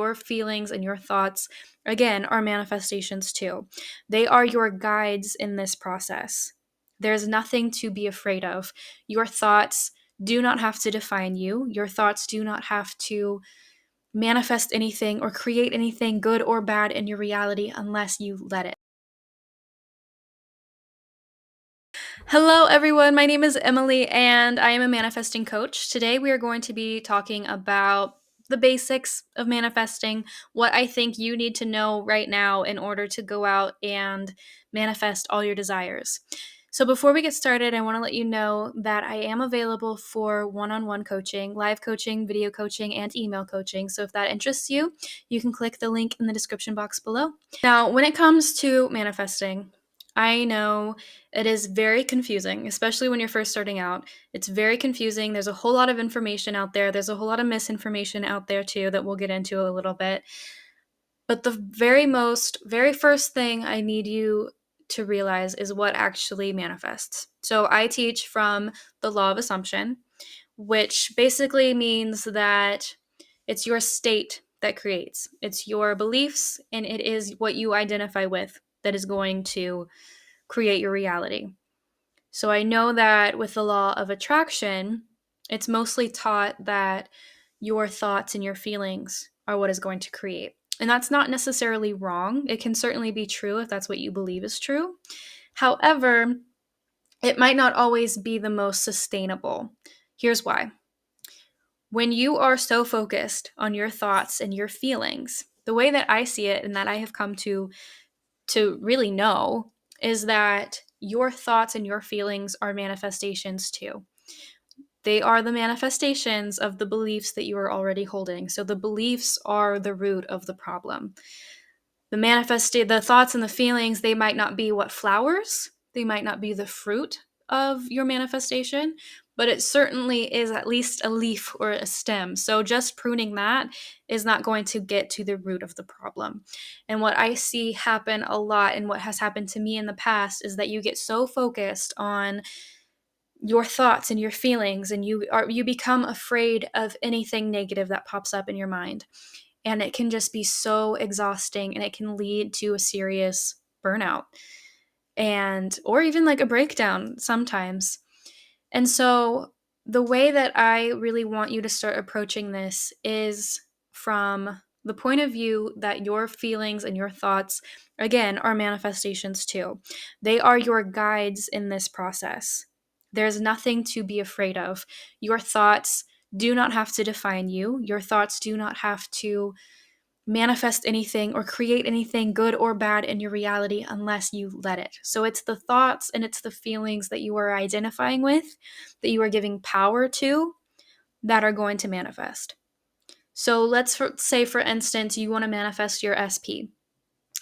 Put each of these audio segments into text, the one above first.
Your feelings and your thoughts, again, are manifestations too. They are your guides in this process. There's nothing to be afraid of. Your thoughts do not have to define you. Your thoughts do not have to manifest anything or create anything good or bad in your reality unless you let it. Hello, everyone. My name is Emilee, and I am a manifesting coach. Today, we are going to be talking about the basics of manifesting, what I think you need to know right now in order to go out and manifest all your desires. So, before we get started, I want to let you know that I am available for one on one coaching, live coaching, video coaching, and email coaching. So, if that interests you, you can click the link in the description box below. Now, when it comes to manifesting, I know it is very confusing, especially when you're first starting out. It's very confusing. There's a whole lot of information out there. There's a whole lot of misinformation out there too that we'll get into a little bit. But the very first thing I need you to realize is what actually manifests. So I teach from the law of assumption, which basically means that it's your state that creates. It's your beliefs and it is what you identify with that is going to create your reality. So I know that with the law of attraction, it's mostly taught that your thoughts and your feelings are what is going to create. And that's not necessarily wrong. It can certainly be true if that's what you believe is true. However, it might not always be the most sustainable. Here's why. When you are so focused on your thoughts and your feelings, the way that I see it and that I have come to really know is that your thoughts and your feelings are manifestations too. They are the manifestations of the beliefs that you are already holding. So the beliefs are the root of the problem. The thoughts and the feelings, they might not be what flowers, they might not be the fruit of your manifestation, but it certainly is at least a leaf or a stem. So just pruning that is not going to get to the root of the problem. And what I see happen a lot and what has happened to me in the past is that you get so focused on your thoughts and your feelings and you become afraid of anything negative that pops up in your mind. And it can just be so exhausting and it can lead to a serious burnout and or even like a breakdown sometimes. And so the way that I really want you to start approaching this is from the point of view that your feelings and your thoughts, again, are manifestations too. They are your guides in this process. There's nothing to be afraid of. Your thoughts do not have to define you. Your thoughts do not have to manifest anything or create anything good or bad in your reality unless you let it. So it's the thoughts and it's the feelings that you are identifying with, that you are giving power to, that are going to manifest. So say, for instance, you want to manifest your SP,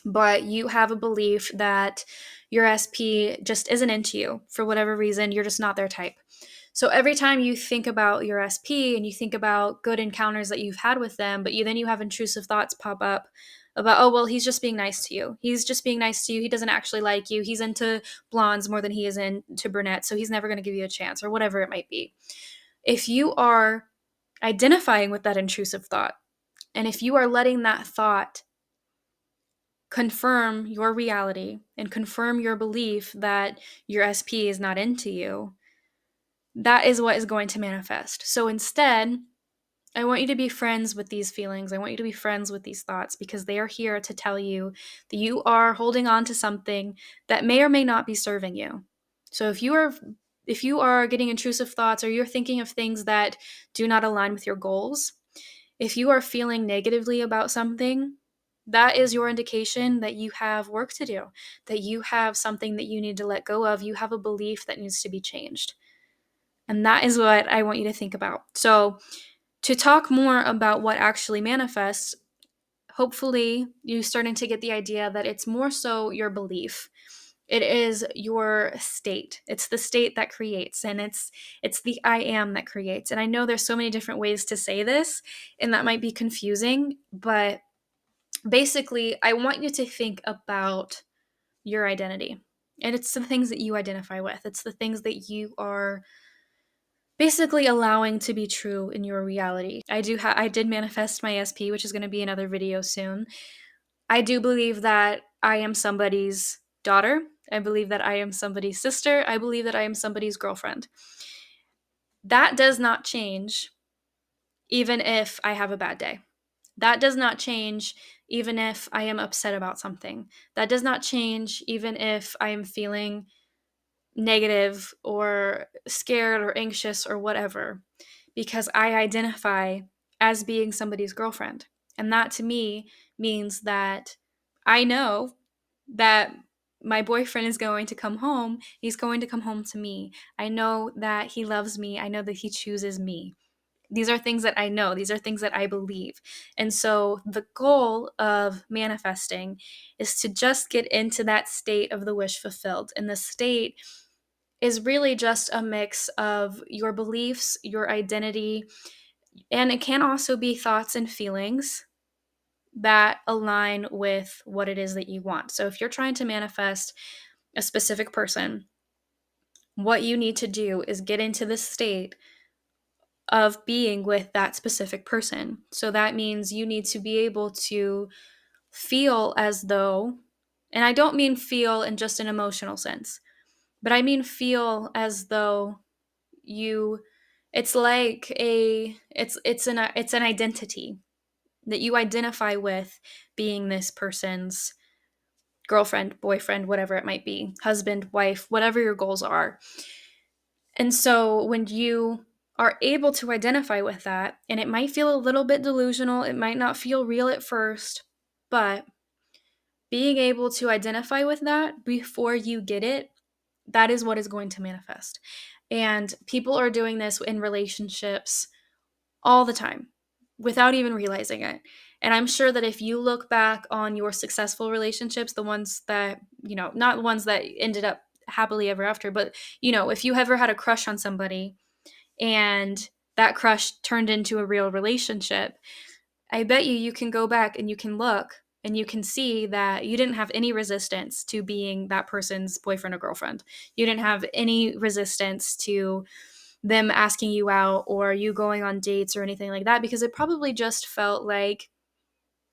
but you have a belief that your SP just isn't into you for whatever reason. You're just not their type. So every time you think about your SP and you think about good encounters that you've had with them, but then you have intrusive thoughts pop up about, oh, well, he's just being nice to you. He's just being nice to you. He doesn't actually like you. He's into blondes more than he is into brunettes, so he's never going to give you a chance, or whatever it might be. If you are identifying with that intrusive thought, and if you are letting that thought confirm your reality and confirm your belief that your SP is not into you, that is what is going to manifest. So instead, I want you to be friends with these feelings. I want you to be friends with these thoughts because they are here to tell you that you are holding on to something that may or may not be serving you. So if you are getting intrusive thoughts or you're thinking of things that do not align with your goals, if you are feeling negatively about something, that is your indication that you have work to do, that you have something that you need to let go of. You have a belief that needs to be changed. And that is what I want you to think about. So, to talk more about what actually manifests, hopefully you're starting to get the idea that it's more so your belief. It is your state. It's the state that creates, and it's the I am that creates. And I know there's so many different ways to say this, and that might be confusing, but basically, I want you to think about your identity. And it's the things that you identify with. It's the things that you are basically allowing to be true in your reality. I did manifest my SP, which is going to be another video soon. I do believe that I am somebody's daughter. I believe that I am somebody's sister. I believe that I am somebody's girlfriend. That does not change even if I have a bad day. That does not change even if I am upset about something. That does not change even if I am feeling negative or scared or anxious or whatever, because I identify as being somebody's girlfriend. And that to me means that I know that my boyfriend is going to come home. He's going to come home to me. I know that he loves me. I know that he chooses me. These are things that I know. These are things that I believe. And so the goal of manifesting is to just get into that state of the wish fulfilled. And the state is really just a mix of your beliefs, your identity, and it can also be thoughts and feelings that align with what it is that you want. So if you're trying to manifest a specific person, what you need to do is get into the state of being with that specific person. So that means you need to be able to feel as though, and I don't mean feel in just an emotional sense, but I mean feel as though you it's like a it's an identity that you identify with being this person's girlfriend, boyfriend, whatever it might be, husband, wife, whatever your goals are. And so when you are able to identify with that, and it might feel a little bit delusional, it might not feel real at first, but being able to identify with that before you get it, that is what is going to manifest. And people are doing this in relationships all the time without even realizing it. And I'm sure that if you look back on your successful relationships, the ones that, not the ones that ended up happily ever after, but, if you ever had a crush on somebody and that crush turned into a real relationship, I bet you can go back and you can look and you can see that you didn't have any resistance to being that person's boyfriend or girlfriend. You didn't have any resistance to them asking you out or you going on dates or anything like that, because it probably just felt like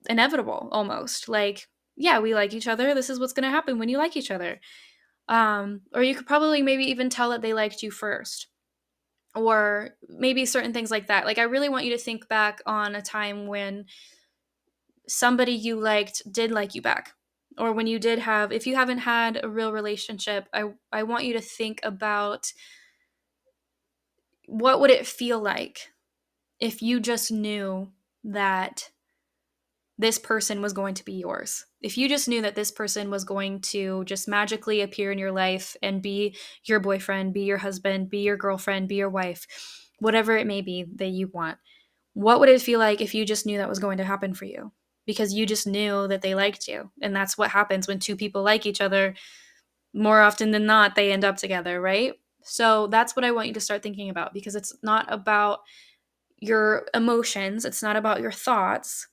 inevitable almost. Like, yeah, we like each other. This is what's going to happen when you like each other. Or you could probably maybe even tell that they liked you first, or maybe certain things like that. Like, I really want you to think back on a time when somebody you liked did like you back. Or when you did have, if you haven't had a real relationship, I want you to think about what would it feel like if you just knew that this person was going to be yours. If you just knew that this person was going to just magically appear in your life and be your boyfriend, be your husband, be your girlfriend, be your wife, whatever it may be that you want, what would it feel like if you just knew that was going to happen for you? Because you just knew that they liked you. And that's what happens when two people like each other. More often than not, they end up together, right? So that's what I want you to start thinking about, because it's not about your emotions, it's not about your thoughts.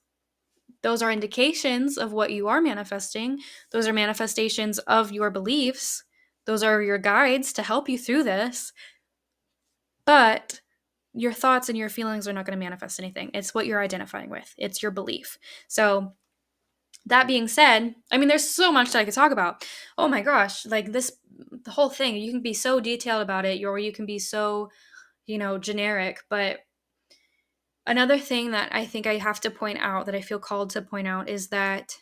Those are indications of what you are manifesting. Those are manifestations of your beliefs. Those are your guides to help you through this. But your thoughts and your feelings are not going to manifest anything. It's what you're identifying with, it's your belief. So, that being said, I mean, there's so much that I could talk about. Oh my gosh, like this, the whole thing, you can be so detailed about it, or you can be so, generic. But another thing that I think I have to point out, that I feel called to point out, is that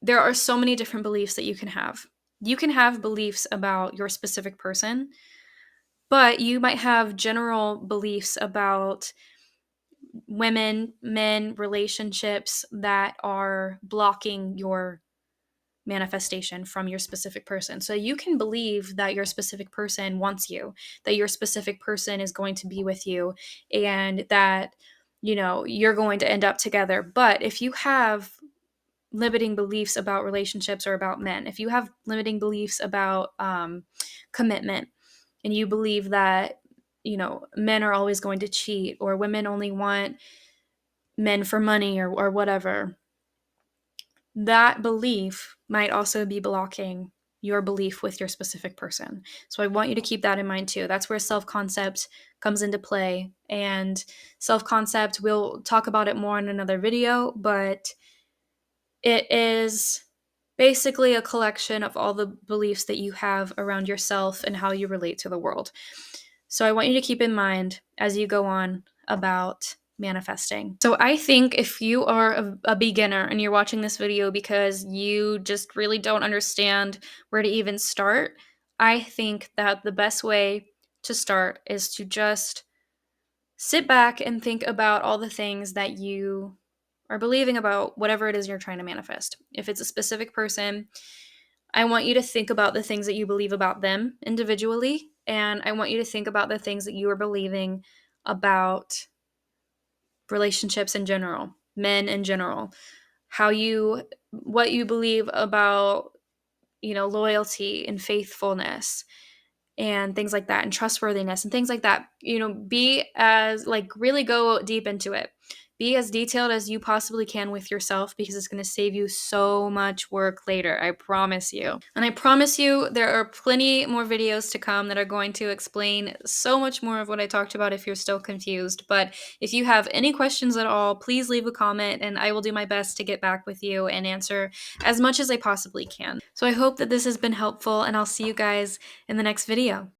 there are so many different beliefs that you can have. You can have beliefs about your specific person, but you might have general beliefs about women, men, relationships that are blocking your manifestation from your specific person. So you can believe that your specific person wants you, that your specific person is going to be with you, and that, you're going to end up together. But if you have limiting beliefs about relationships or about men, if you have limiting beliefs about commitment, and you believe that, men are always going to cheat, or women only want men for money, or whatever, that belief might also be blocking your belief with your specific person. So I want you to keep that in mind too. That's where self concept comes into play. And self concept, we'll talk about it more in another video, but it is basically a collection of all the beliefs that you have around yourself and how you relate to the world. So I want you to keep in mind as you go on about manifesting. So I think if you are a beginner and you're watching this video because you just really don't understand where to even start, I think that the best way to start is to just sit back and think about all the things that you are believing about whatever it is you're trying to manifest. If it's a specific person, I want you to think about the things that you believe about them individually. And I want you to think about the things that you are believing about relationships in general, men in general, what you believe about, loyalty and faithfulness and things like that, and trustworthiness and things like that. Be as really go deep into it. Be as detailed as you possibly can with yourself, because it's going to save you so much work later. I promise you. And I promise you there are plenty more videos to come that are going to explain so much more of what I talked about if you're still confused. But if you have any questions at all, please leave a comment and I will do my best to get back with you and answer as much as I possibly can. So I hope that this has been helpful, and I'll see you guys in the next video.